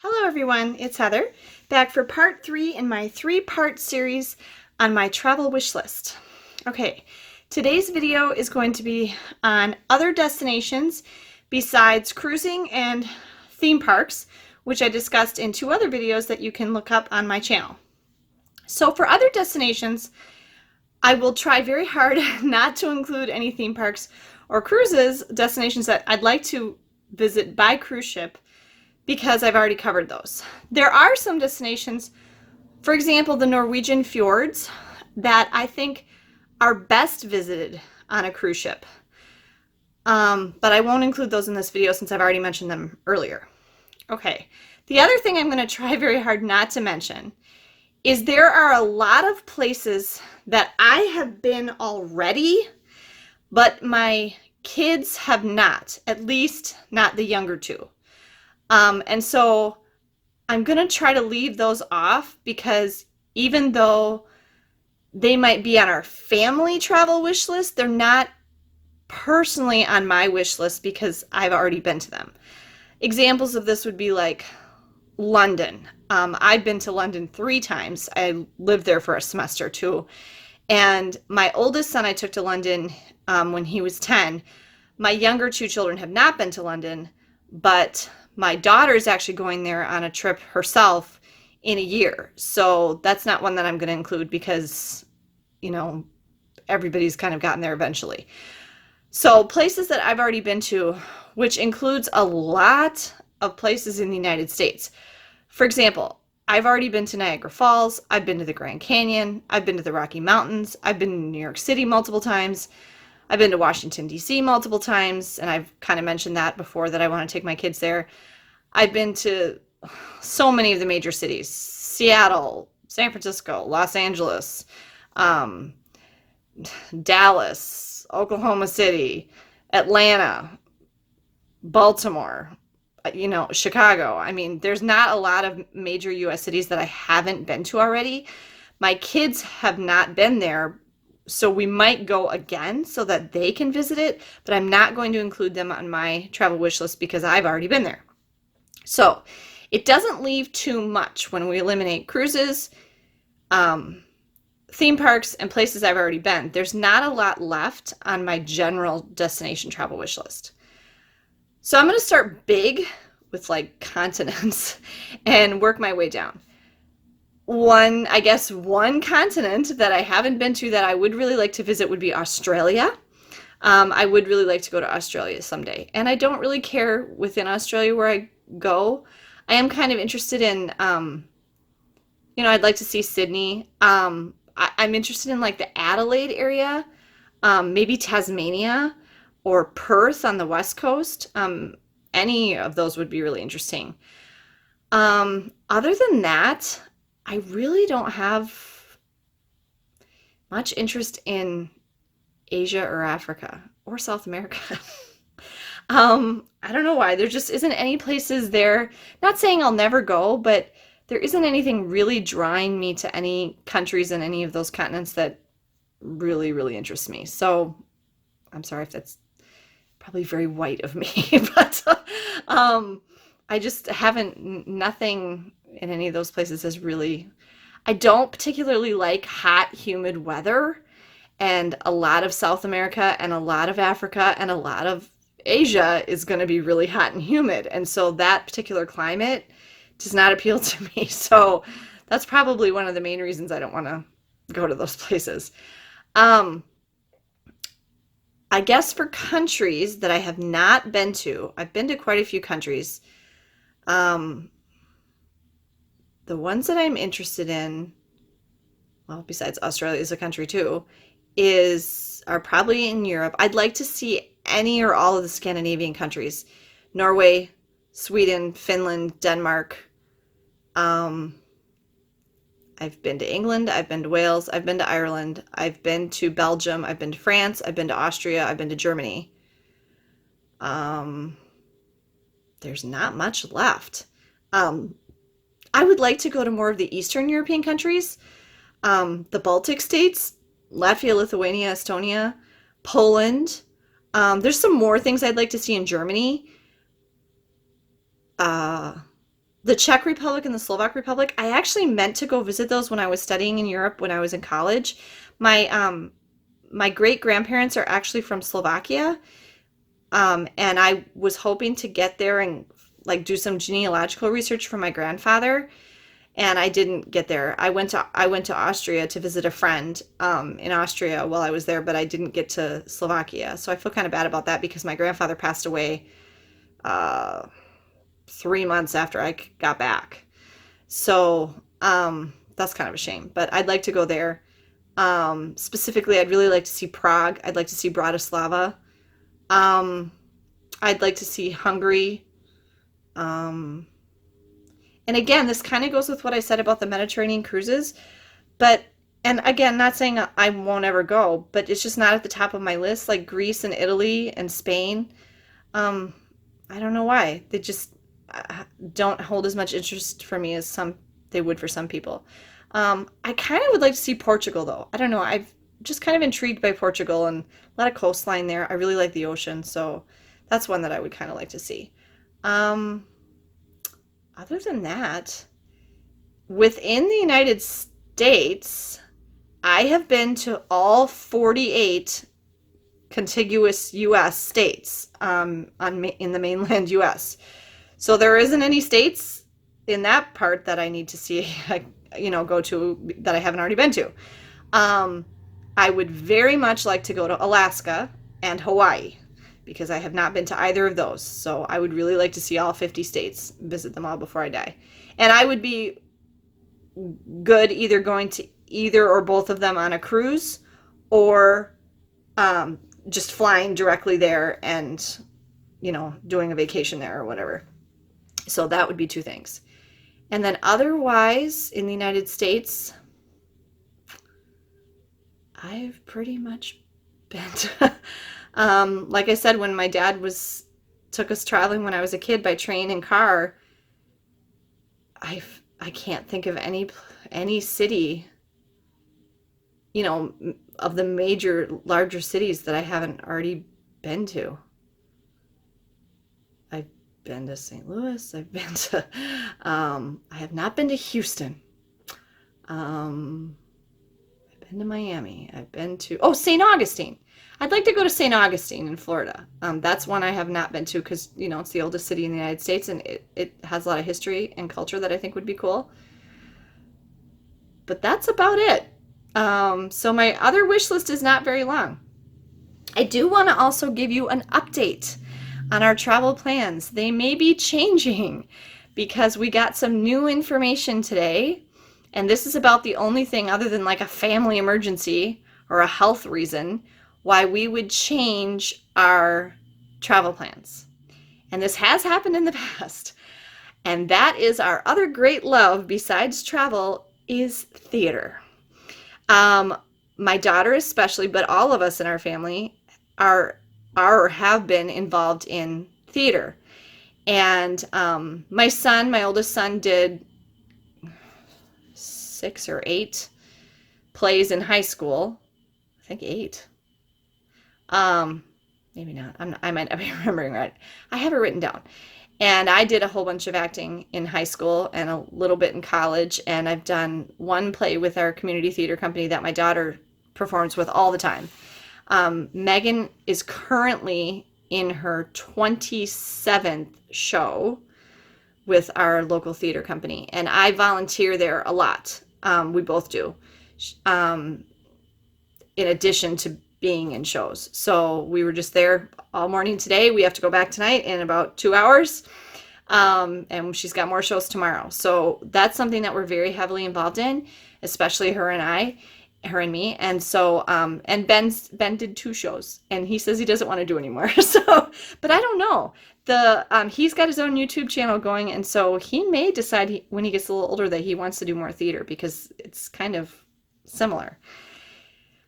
Hello everyone, it's Heather, back for part 3 in my 3-part series on my travel wish list. Okay, today's video is going to be on other destinations besides cruising and theme parks, which I discussed in 2 other videos that you can look up on my channel. So for other destinations, I will try very hard not to include any theme parks or cruises, destinations that I'd like to visit by cruise ship, because I've already covered those. There are some destinations, for example, the Norwegian fjords, that I think are best visited on a cruise ship. But I won't include those in this video since I've already mentioned them earlier. Okay, the other thing I'm going to try very hard not to mention is there are a lot of places that I have been already, but my kids have not, at least not the younger two. And so I'm going to try to leave those off because even though they might be on our family travel wish list, they're not personally on my wish list because I've already been to them. Examples of this would be like London. I've been to London 3 times. I lived there for a semester too. And my oldest son I took to London when he was 10. My younger 2 children have not been to London, but my daughter is actually going there on a trip herself in a year. So that's not one that I'm going to include because, you know, everybody's kind of gotten there eventually. So places that I've already been to, which includes a lot of places in the United States. For example, I've already been to Niagara Falls. I've been to the Grand Canyon. I've been to the Rocky Mountains. I've been to New York City multiple times. I've been to Washington, D.C. multiple times, and I've kind of mentioned that before that I want to take my kids there. I've been to so many of the major cities: Seattle, San Francisco, Los Angeles, Dallas, Oklahoma City, Atlanta, Baltimore, Chicago. I mean, there's not a lot of major U.S. cities that I haven't been to already. My kids have not been there, so we might go again so that they can visit it, but I'm not going to include them on my travel wish list because I've already been there. So it doesn't leave too much when we eliminate cruises, theme parks, and places I've already been. There's not a lot left on my general destination travel wish list. So I'm going to start big with like continents and work my way down. One continent that I haven't been to that I would really like to visit would be Australia. I would really like to go to Australia someday. And I don't really care within Australia where I go. I am kind of interested in, I'd like to see Sydney. I'm interested in like the Adelaide area, maybe Tasmania or Perth on the West Coast. Any of those would be really interesting. Other than that, I really don't have much interest in Asia or Africa or South America. I don't know why. There just isn't any places there. Not saying I'll never go, but there isn't anything really drawing me to any countries in any of those continents that really, really interests me. So I'm sorry if that's probably very white of me, but I just haven't, nothing in any of those places has really, I don't particularly like hot, humid weather, and a lot of South America and a lot of Africa and a lot of Asia is going to be really hot and humid. And so that particular climate does not appeal to me. So that's probably one of the main reasons I don't want to go to those places. I guess for countries that I have not been to, I've been to quite a few countries. The ones that I'm interested in, well, besides Australia is a country too, are probably in Europe. I'd like to see any or all of the Scandinavian countries: Norway, Sweden, Finland, Denmark. I've been to England, I've been to Wales, I've been to Ireland, I've been to Belgium, I've been to France, I've been to Austria, I've been to Germany. There's not much left. I would like to go to more of the Eastern European countries, the Baltic states, Latvia, Lithuania, Estonia, Poland. There's some more things I'd like to see in Germany. the Czech Republic and the Slovak Republic, I actually meant to go visit those when I was studying in Europe when I was in college. My great grandparents are actually from Slovakia, and I was hoping to get there and like do some genealogical research for my grandfather, and I didn't get there. I went to Austria to visit a friend in Austria while I was there, but I didn't get to Slovakia. So I feel kind of bad about that because my grandfather passed away uh, 3 months after I got back. So that's kind of a shame. But I'd like to go there. Specifically, I'd really like to see Prague. I'd like to see Bratislava. Um, I'd like to see Hungary. Um, and again, this kind of goes with what I said about the Mediterranean cruises. But, and again, not saying I won't ever go, but it's just not at the top of my list. Like Greece and Italy and Spain. Um, I don't know why. They just don't hold as much interest for me as some they would for some people. I kind of would like to see Portugal though. I don't know. I've just kind of intrigued by Portugal and a lot of coastline there. I really like the ocean, so that's one that I would kind of like to see. Um, Other than that, within the United States, I have been to all 48 contiguous U.S. states in the mainland U.S. So there isn't any states in that part that I need to see, go to that I haven't already been to. Um, I would very much like to go to Alaska and Hawaii because I have not been to either of those. So I would really like to see all 50 states, visit them all before I die. And I would be good either going to either or both of them on a cruise or um, just flying directly there and, doing a vacation there or whatever. So that would be two things. And then otherwise, in the United States, I've pretty much been to, like I said, when my dad took us traveling when I was a kid by train and car, I can't think of any city, of the major larger cities that I haven't already been to. I've been to St. Louis. I have not been to Houston. Um, I've been to Miami. I've been to, oh, St. Augustine. I'd like to go to St. Augustine in Florida. That's one I have not been to because, it's the oldest city in the United States and it has a lot of history and culture that I think would be cool. But that's about it. So my other wish list is not very long. I do want to also give you an update on our travel plans. They may be changing because we got some new information today. And this is about the only thing other than like a family emergency or a health reason why we would change our travel plans. And this has happened in the past. And that is our other great love besides travel is theater. My daughter especially, but all of us in our family are or have been involved in theater. And my oldest son, did 6 or 8 plays in high school. I think 8. Maybe not. I might not be remembering right. I have it written down. And I did a whole bunch of acting in high school and a little bit in college. And I've done one play with our community theater company that my daughter performs with all the time. Megan is currently in her 27th show with our local theater company. And I volunteer there a lot. We both do. In addition to being in shows. So we were just there all morning today. We have to go back tonight in about 2 hours. And she's got more shows tomorrow. So that's something that we're very heavily involved in, especially her and me. And so, and Ben did 2 shows and he says he doesn't want to do anymore. So, but I don't know. He's got his own YouTube channel going. And so he may decide when he gets a little older that he wants to do more theater because it's kind of similar.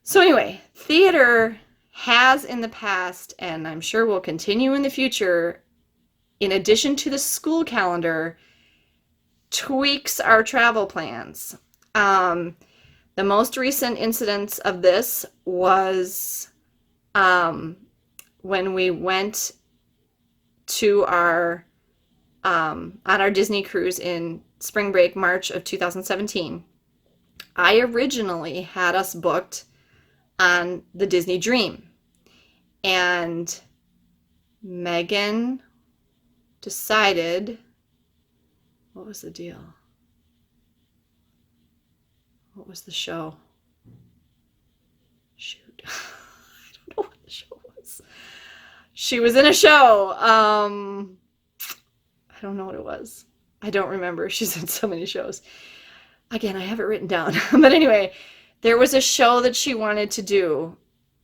So anyway, theater has in the past, and I'm sure will continue in the future, in addition to the school calendar, tweaks our travel plans. The most recent incidence of this was when we went to our on our Disney cruise in spring break, March of 2017, I originally had us booked on the Disney Dream. And Megan decided, what was the deal? What was the show? Shoot. I don't know what the show was. She was in a show. I don't know what it was. I don't remember. She's in so many shows. Again, I have it written down. But anyway, there was a show that she wanted to do.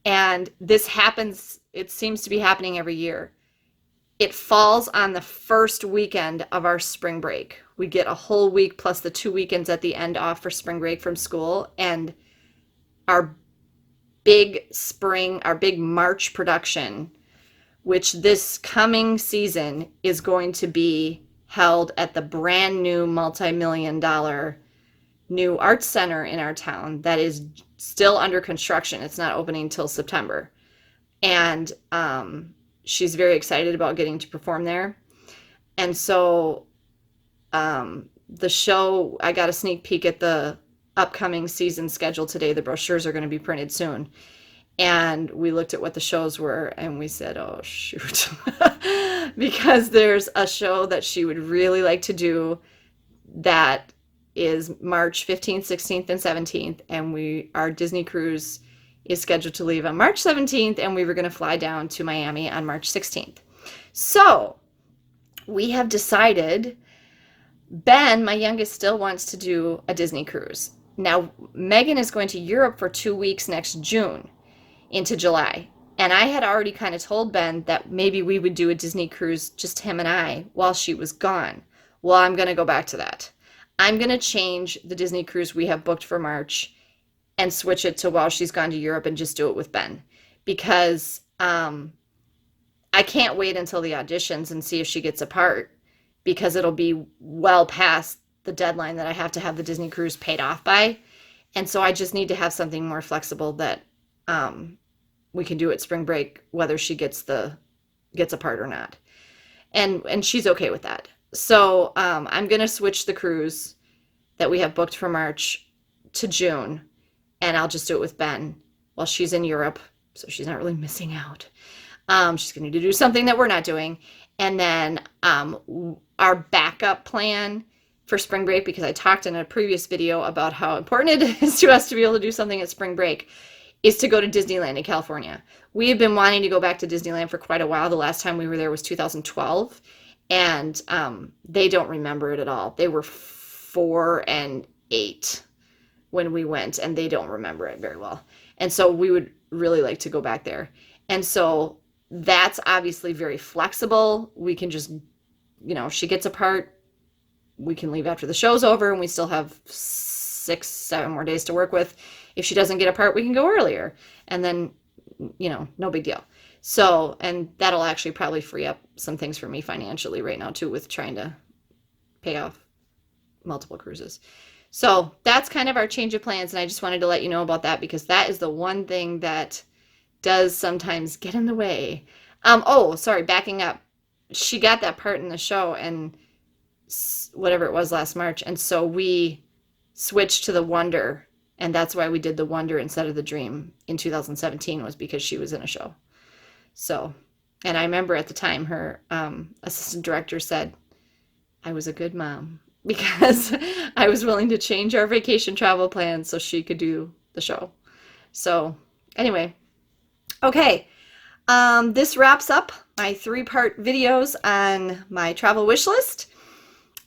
And this happens, it seems to be happening every year. It falls on the first weekend of our spring break. We get a whole week plus the 2 weekends at the end off for spring break from school. And our big March production, which this coming season is going to be held at the brand new multi-million-dollar new arts center in our town that is still under construction. It's not opening till September. And she's very excited about getting to perform there. And so the show, I got a sneak peek at the upcoming season schedule today. The brochures are going to be printed soon. And we looked at what the shows were and we said, oh, shoot. Because there's a show that she would really like to do that is March 15th, 16th, and 17th. And our Disney cruise is scheduled to leave on March 17th, and we were going to fly down to Miami on March 16th. So we have decided, Ben, my youngest, still wants to do a Disney cruise. Now, Megan is going to Europe for 2 weeks next June into July. And I had already kind of told Ben that maybe we would do a Disney cruise, just him and I, while she was gone. Well, I'm going to go back to that. I'm going to change the Disney cruise we have booked for March and switch it to while she's gone to Europe and just do it with Ben. Because I can't wait until the auditions and see if she gets a part, because it'll be well past the deadline that I have to have the Disney cruise paid off by. And so I just need to have something more flexible that we can do at spring break, whether she gets a part or not. And she's okay with that. So I'm going to switch the cruise that we have booked for March to June, and I'll just do it with Ben while she's in Europe, so she's not really missing out. She's going to need to do something that we're not doing. And then our backup plan for spring break, because I talked in a previous video about how important it is to us to be able to do something at spring break, is to go to Disneyland in California. We have been wanting to go back to Disneyland for quite a while. The last time we were there was 2012. And they don't remember it at all. They were 4 and 8 when we went, and they don't remember it very well. And so we would really like to go back there. And so that's obviously very flexible. We can just, if she gets a part, we can leave after the show's over, and we still have 6-7 more days to work with. If she doesn't get a part, we can go earlier. And then, no big deal. So, and that'll actually probably free up some things for me financially right now too, with trying to pay off multiple cruises. So that's kind of our change of plans. And I just wanted to let you know about that, because that is the one thing that does sometimes get in the way. Oh, sorry, backing up. She got that part in the show and whatever it was last March. And so we switched to the Wonder. And that's why we did the Wonder instead of the Dream in 2017, was because she was in a show. So, and I remember at the time her assistant director said I was a good mom because I was willing to change our vacation travel plans so she could do the show. So anyway, okay, this wraps up my 3-part videos on my travel wish list.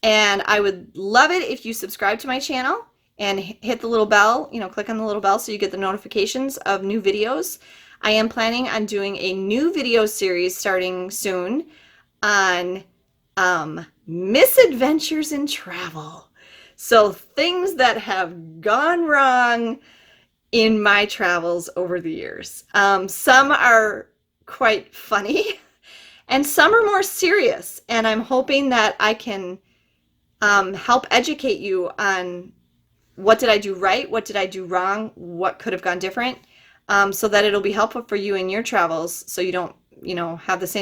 And I would love it if you subscribe to my channel and hit the little bell, click on the little bell so you get the notifications of new videos. I am planning on doing a new video series starting soon on misadventures in travel. So things that have gone wrong in my travels over the years. Some are quite funny and some are more serious. And I'm hoping that I can help educate you on what did I do right, what did I do wrong, what could have gone different. So that it'll be helpful for you in your travels, so you don't, have the same